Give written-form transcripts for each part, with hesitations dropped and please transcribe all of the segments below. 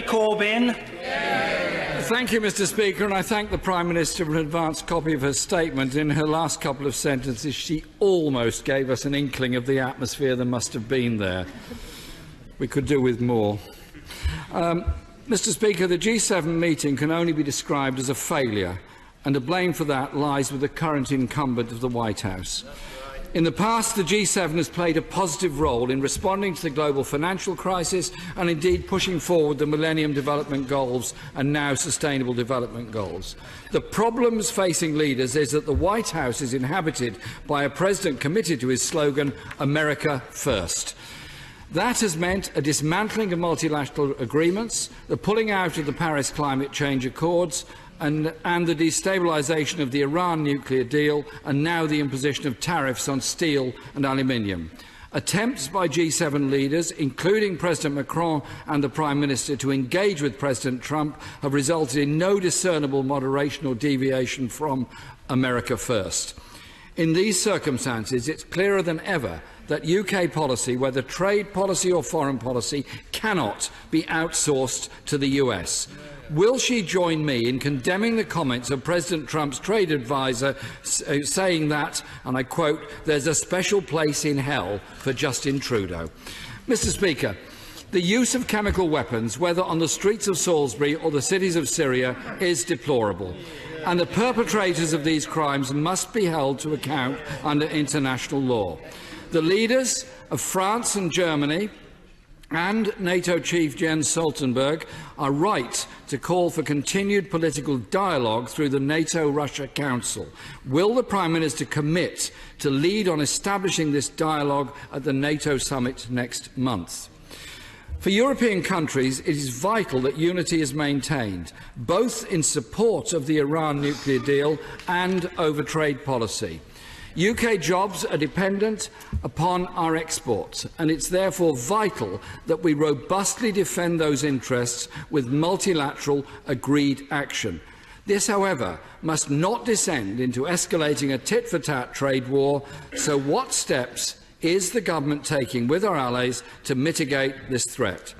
Corbyn. Thank you, Mr. Speaker, and I thank the Prime Minister for an advance copy of her statement. In her last couple of sentences, she almost gave us an inkling of the atmosphere that must have been there. We could do with more. Mr. Speaker, the G7 meeting can only be described as a failure, and the blame for that lies with the current incumbent of the White House. In the past, the G7 has played a positive role in responding to the global financial crisis and indeed pushing forward the Millennium Development Goals and now Sustainable Development Goals. The problems facing leaders is that the White House is inhabited by a president committed to his slogan, America First. That has meant a dismantling of multilateral agreements, the pulling out of the Paris Climate Change Accords, and the destabilisation of the Iran nuclear deal, and now the imposition of tariffs on steel and aluminium. Attempts by G7 leaders, including President Macron and the Prime Minister, to engage with President Trump have resulted in no discernible moderation or deviation from America First. In these circumstances, it's clearer than ever that UK policy, whether trade policy or foreign policy, cannot be outsourced to the US. Will she join me in condemning the comments of President Trump's trade advisor saying that, and I quote, "there's a special place in hell for Justin Trudeau"? Mr. Speaker, the use of chemical weapons, whether on the streets of Salisbury or the cities of Syria, is deplorable, and the perpetrators of these crimes must be held to account under international law. The leaders of France and Germany and NATO Chief Jens Stoltenberg are right to call for continued political dialogue through the NATO-Russia Council. Will the Prime Minister commit to lead on establishing this dialogue at the NATO summit next month? For European countries, it is vital that unity is maintained, both in support of the Iran nuclear deal and over trade policy. UK jobs are dependent upon our exports, and it's therefore vital that we robustly defend those interests with multilateral agreed action. This, however, must not descend into escalating a tit-for-tat trade war, so what steps is the government taking with our allies to mitigate this threat?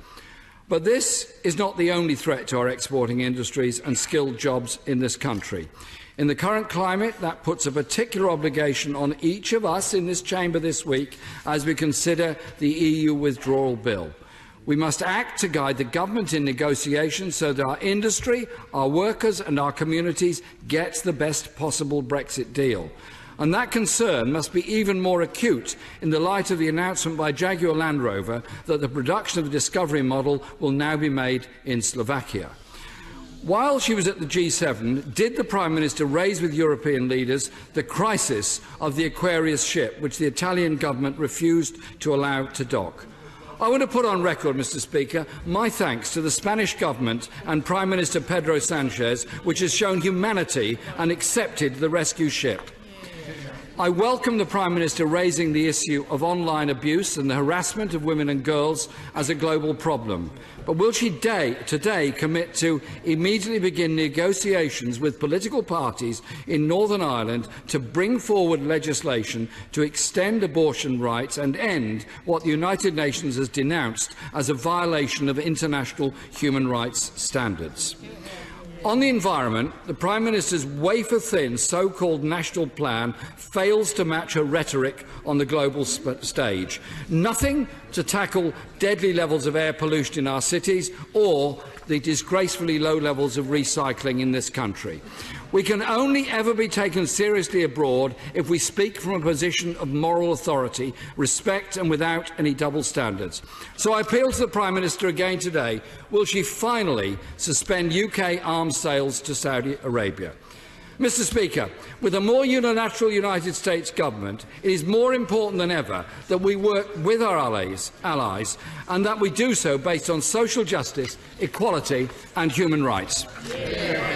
But this is not the only threat to our exporting industries and skilled jobs in this country. In the current climate, that puts a particular obligation on each of us in this chamber this week as we consider the EU withdrawal bill. We must act to guide the government in negotiations so that our industry, our workers and our communities get the best possible Brexit deal. And that concern must be even more acute in the light of the announcement by Jaguar Land Rover that the production of the Discovery model will now be made in Slovakia. While she was at the G7, did the Prime Minister raise with European leaders the crisis of the Aquarius ship, which the Italian government refused to allow to dock? I want to put on record, Mr. Speaker, my thanks to the Spanish government and Prime Minister Pedro Sanchez, which has shown humanity and accepted the rescue ship. I welcome the Prime Minister raising the issue of online abuse and the harassment of women and girls as a global problem. But will she today commit to immediately begin negotiations with political parties in Northern Ireland to bring forward legislation to extend abortion rights and end what the United Nations has denounced as a violation of international human rights standards? On the environment, the Prime Minister's wafer-thin so-called national plan fails to match her rhetoric on the global stage. Nothing to tackle deadly levels of air pollution in our cities or the disgracefully low levels of recycling in this country. We can only ever be taken seriously abroad if we speak from a position of moral authority, respect and without any double standards. So I appeal to the Prime Minister again today. Will she finally suspend UK arms sales to Saudi Arabia? Mr. Speaker, with a more unilateral United States government, it is more important than ever that we work with our allies and that we do so based on social justice, equality and human rights. Yeah.